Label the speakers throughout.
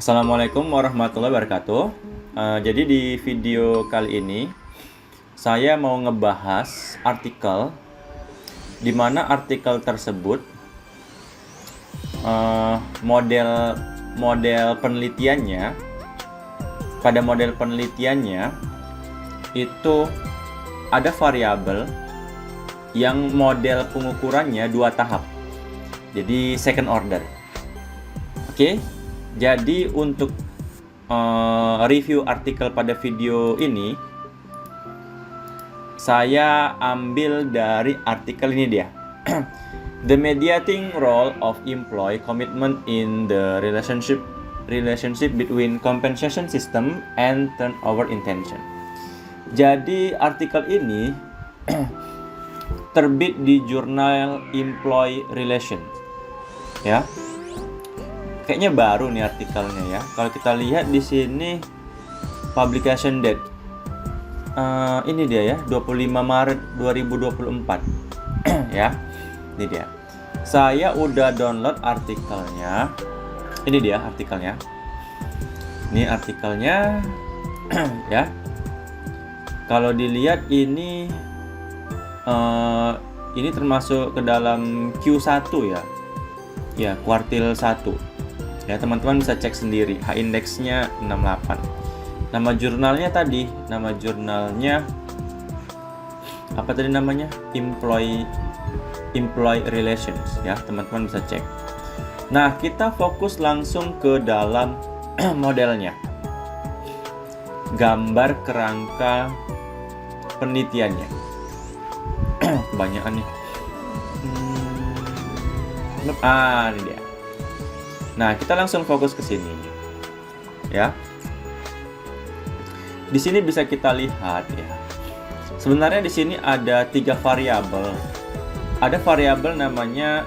Speaker 1: Assalamualaikum warahmatullahi wabarakatuh. Jadi di video kali ini saya mau ngebahas artikel di mana artikel tersebut model penelitiannya itu ada variabel yang model pengukurannya 2 tahap. Jadi second order. Oke. Jadi untuk review artikel pada video ini saya ambil dari artikel ini dia. The mediating role of employee commitment in the relationship between compensation system and turnover intention. Jadi artikel ini terbit di jurnal Employee Relations ya. Kayaknya baru nih artikelnya ya. Kalau kita lihat di sini publication date ini dia ya, 25 Maret 2024 ya. Ini dia. Saya udah download artikelnya. Ini dia artikelnya. Ini artikelnya ya. Kalau dilihat ini termasuk ke dalam Q1 ya. Ya, kuartil 1. Ya, teman-teman bisa cek sendiri. H-indeksnya 68. Nama jurnalnya apa tadi namanya? Employee Relations ya, teman-teman bisa cek. Nah, kita fokus langsung ke dalam modelnya. Gambar kerangka penelitiannya. Kebanyakan nih. Ini dia. Nah, kita langsung fokus ke sini. Ya. Di sini bisa kita lihat ya. Sebenarnya di sini ada 3 variabel. Ada variabel namanya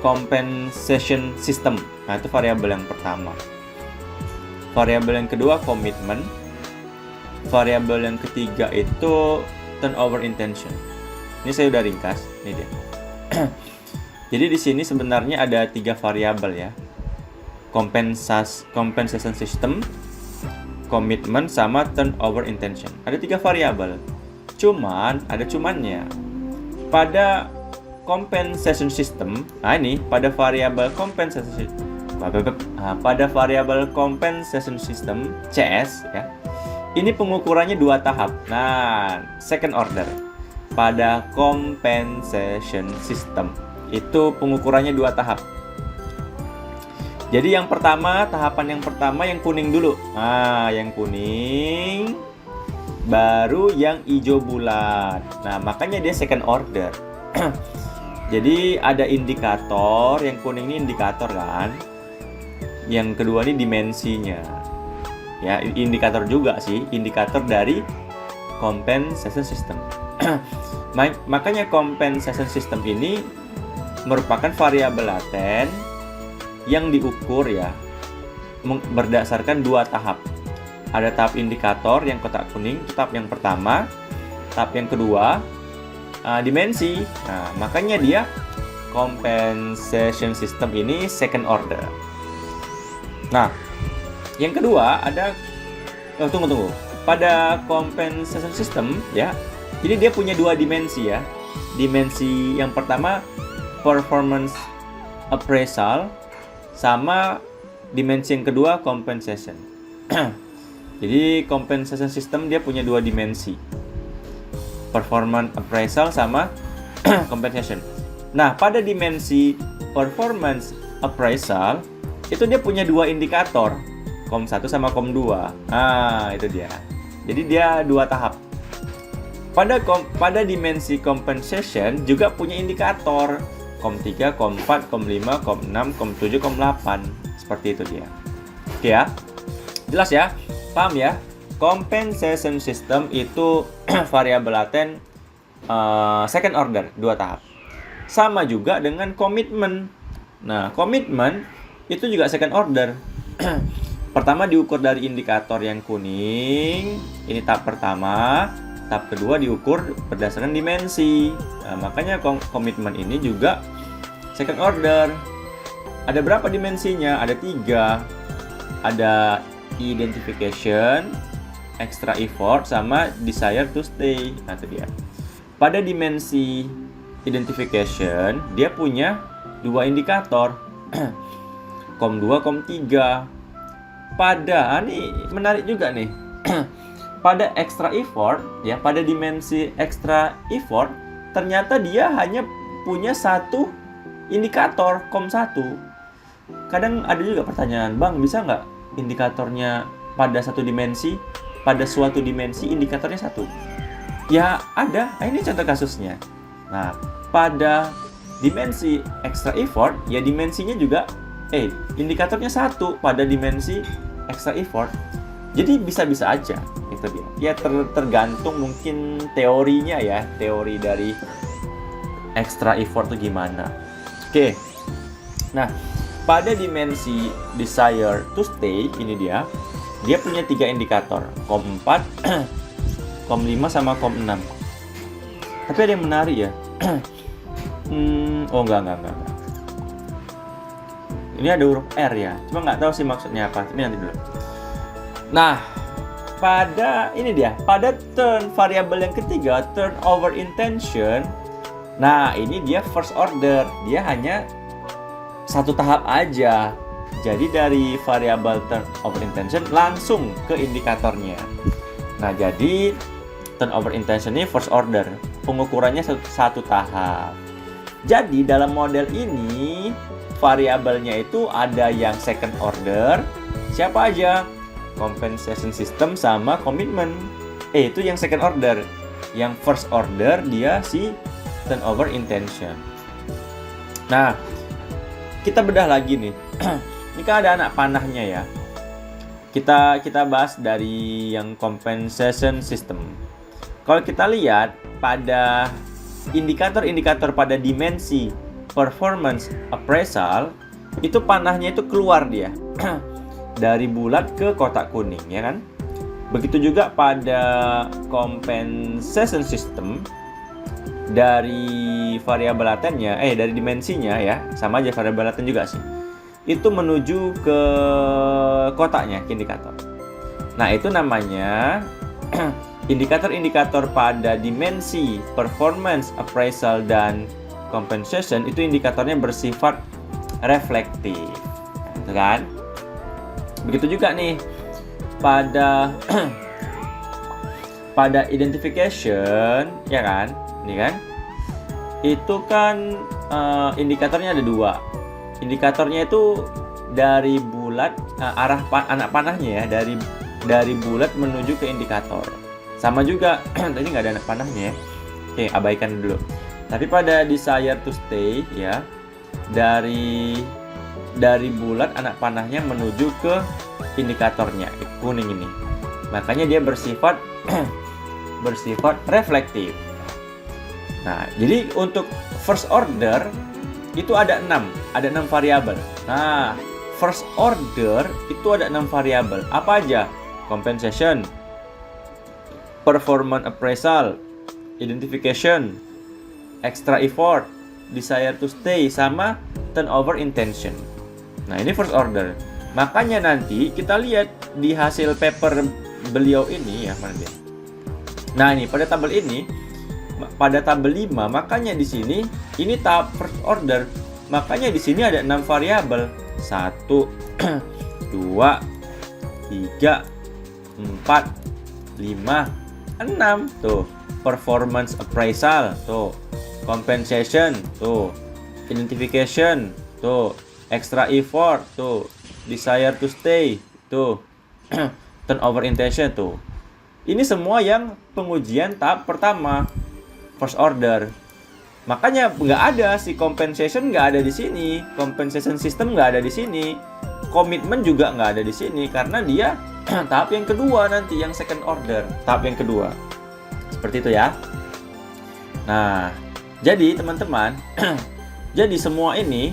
Speaker 1: compensation system. Nah, itu variabel yang pertama. Variabel yang kedua komitmen. Variabel yang ketiga itu turnover intention. Ini saya udah ringkas, ini dia. Jadi di sini sebenarnya ada 3 variabel ya. Compensation system, komitmen, sama turnover intention. Ada 3 variabel. Cuman ada cumannya. Pada compensation system, pada variabel compensation system CS ya. Ini pengukurannya 2 tahap. Nah, second order. Pada compensation system itu pengukurannya 2 tahap. Jadi tahapan yang pertama yang kuning dulu. Nah, yang kuning baru yang hijau bulat. Nah, makanya dia second order. Jadi ada indikator, yang kuning ini indikator kan. Yang kedua ini dimensinya. Ya, indikator juga sih, indikator dari compensation system. Makanya compensation system ini merupakan variabel laten yang diukur ya berdasarkan 2 tahap. Ada tahap indikator yang kotak kuning, tahap yang pertama, tahap yang kedua dimensi. Nah, makanya dia compensation system ini second order. Nah, yang kedua ada tunggu. Pada compensation system ya, jadi dia punya 2 dimensi ya. Dimensi yang pertama performance appraisal, sama dimensi yang kedua compensation. Jadi compensation system dia punya 2 dimensi, performance appraisal sama compensation. Nah, pada dimensi performance appraisal itu dia punya 2 indikator, COM1 sama COM2. Nah, itu dia. Jadi dia 2 tahap. Pada dimensi compensation juga punya indikator COM3, COM4, COM5, COM6, COM7, COM8. Seperti itu dia. Oke ya. Jelas ya? Paham ya? Compensation system itu variabel laten second order, 2 tahap. Sama juga dengan komitmen. Nah, komitmen itu juga second order. Pertama diukur dari indikator yang kuning. Ini tahap pertama. Tahap kedua diukur berdasarkan dimensi. Nah, makanya komitmen ini juga second order. Ada berapa dimensinya? Ada 3. ada identification, extra effort, sama desire to stay. Nah, itu dia. Pada dimensi identification, dia punya 2 indikator, COM2, COM3. Pada, ini menarik juga nih, pada extra effort, ya, pada dimensi extra effort, ternyata dia hanya punya 1 indikator, COM1. Kadang ada juga pertanyaan, Bang, bisa nggak indikatornya pada satu dimensi, pada suatu dimensi indikatornya 1? Ya, ada. Nah, ini contoh kasusnya. Nah, pada dimensi extra effort, ya dimensinya juga, indikatornya 1 pada dimensi extra effort. Jadi bisa-bisa aja, itu dia. Ya tergantung mungkin teorinya ya, teori dari extra effort itu gimana. Oke. Nah, pada dimensi desire to stay, ini dia punya 3 indikator, COM4, COM5 sama COM6. Tapi ada yang menarik ya. Enggak. Ini ada huruf R ya. Cuma nggak tahu sih maksudnya apa. Ini nanti dulu. Nah, pada turn variabel yang ketiga, turnover intention. Nah, ini dia first order. Dia hanya 1 tahap aja. Jadi dari variabel turnover intention langsung ke indikatornya. Nah, jadi turnover intention ini first order. Pengukurannya 1 tahap. Jadi dalam model ini variabelnya itu ada yang second order. Siapa aja? Compensation system sama commitment. Itu yang second order. Yang first order dia si turnover intention. Nah, kita bedah lagi nih. Ini kan ada anak panahnya ya. Kita bahas dari yang compensation system. Kalau kita lihat pada indikator-indikator pada dimensi performance appraisal, itu panahnya itu keluar dia dari bulat ke kotak kuning, ya kan? Begitu juga pada compensation system, dari variabel latennya, dari dimensinya ya, sama aja variabel laten juga sih. Itu menuju ke kotaknya, ke indikator. Nah, itu namanya indikator-indikator pada dimensi performance appraisal dan compensation, itu indikatornya bersifat reflektif, gitu kan? Begitu juga nih pada pada identification, ya kan? Ini kan? Itu kan indikatornya ada 2. Indikatornya itu dari bulat, arah anak panahnya ya, dari bulat menuju ke indikator. Sama juga, tadi nggak ada anak panahnya ya. Oke, abaikan dulu. Tapi pada desire to stay ya, dari bulat anak panahnya menuju ke indikatornya, kuning ini. Makanya dia bersifat reflektif. Nah, jadi untuk first order itu ada 6 variabel. Nah, first order itu ada 6 variabel. Apa aja? Compensation, performance appraisal, identification, extra effort, desire to stay, sama turnover intention. Nah, ini first order. Makanya nanti kita lihat di hasil paper beliau ini ya, mana dia? Nah, ini pada tabel ini, pada tabel 5, makanya di sini ini tahap first order. Makanya di sini ada 6 variabel. 1 2 3 4 5 6 tuh. Performance appraisal tuh. Compensation tuh. Identification tuh. Extra effort tuh. Desire to stay tuh. Turnover intention tuh. Ini semua yang pengujian tahap pertama, first order. Makanya nggak ada si compensation, nggak ada di sini. Compensation system nggak ada di sini. Komitmen juga nggak ada di sini karena dia tahap yang kedua nanti, yang second order, tahap yang kedua. Seperti itu ya. Nah, jadi teman-teman, jadi semua ini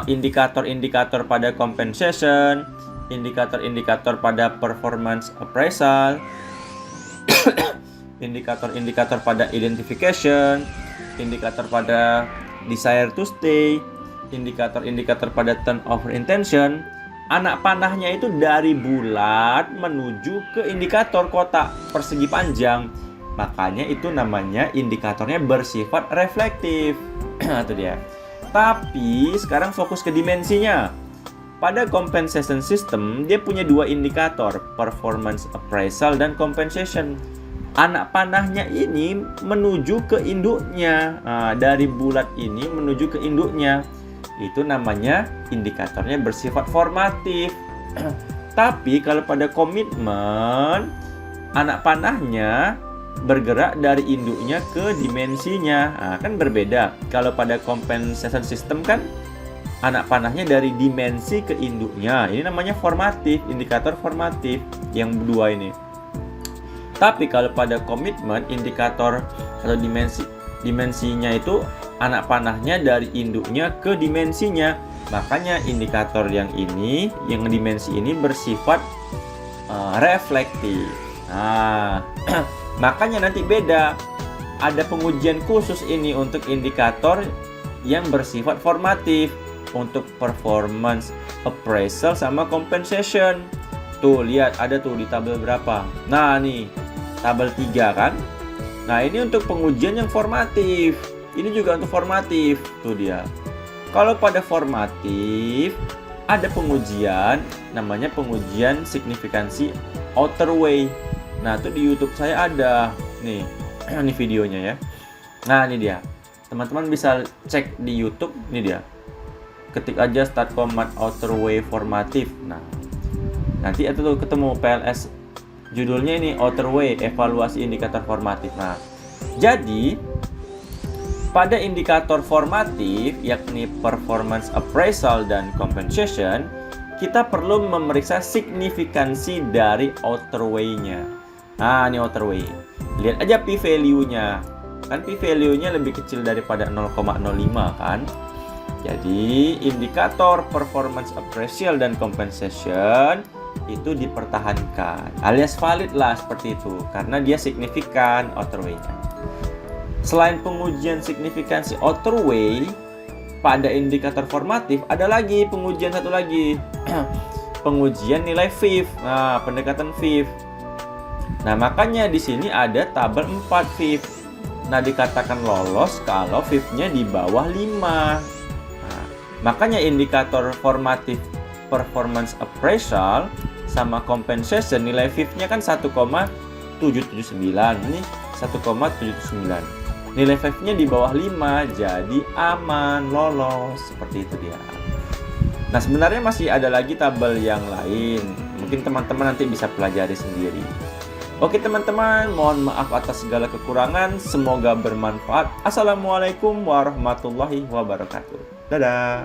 Speaker 1: indikator-indikator pada compensation, indikator-indikator pada performance appraisal, indikator-indikator pada identification, indikator pada desire to stay, indikator-indikator pada turnover intention, anak panahnya itu dari bulat menuju ke indikator kotak persegi panjang. Makanya itu namanya indikatornya bersifat reflektif. Itu dia. Tapi sekarang fokus ke dimensinya. Pada compensation system, dia punya dua indikator, performance appraisal dan compensation. Anak panahnya ini menuju ke induknya. Nah, dari bulat ini menuju ke induknya. Itu namanya indikatornya bersifat formatif. Tapi kalau pada komitmen, anak panahnya bergerak dari induknya ke dimensinya. Nah, kan berbeda. Kalau pada compensation system kan anak panahnya dari dimensi ke induknya. Ini namanya formatif, indikator formatif yang dua ini. Tapi kalau pada komitmen, indikator atau dimensinya itu anak panahnya dari induknya ke dimensinya. Makanya indikator yang ini, yang dimensi ini bersifat reflektif. Nah, makanya nanti beda. Ada pengujian khusus ini untuk indikator yang bersifat formatif, untuk performance appraisal sama compensation. Tuh, lihat ada tuh di tabel berapa. Nah, nih, tabel 3 kan? Nah, ini untuk pengujian yang formatif. Ini juga untuk formatif. Tuh dia. Kalau pada formatif, ada pengujian, namanya pengujian signifikansi outer way. Nah, itu di YouTube saya ada. Nih, ini videonya ya. Nah, ini dia. Teman-teman bisa cek di YouTube. Ini dia. Ketik aja start command outer way formatif. Nah, nanti itu tuh ketemu PLS. Judulnya ini outer way, evaluasi indikator formatif. Nah, jadi pada indikator formatif, yakni performance appraisal dan compensation, kita perlu memeriksa signifikansi dari outer way-nya. Nah, ini outer way. Lihat aja p-value-nya. Kan p-value-nya lebih kecil daripada 0,05 kan? Jadi, indikator performance appraisal dan compensation itu dipertahankan. Alias valid lah seperti itu. Karena dia signifikan outer way-nya. Selain pengujian signifikansi outer way, pada indikator formatif ada lagi pengujian satu lagi. Pengujian nilai VIF. Nah, pendekatan VIF. Nah, makanya di sini ada tabel 4 VIF. Nah, dikatakan lolos kalau VIF-nya di bawah 5. Nah, makanya indikator formatif performance appraisal sama compensation nilai VIF-nya kan 1,779. Ini 1,779. Nilai VIF-nya di bawah 5, jadi aman, lolos. Seperti itu dia. Nah, sebenarnya masih ada lagi tabel yang lain. Mungkin teman-teman nanti bisa pelajari sendiri. Oke teman-teman, mohon maaf atas segala kekurangan. Semoga bermanfaat. Assalamualaikum warahmatullahi wabarakatuh. Dadah.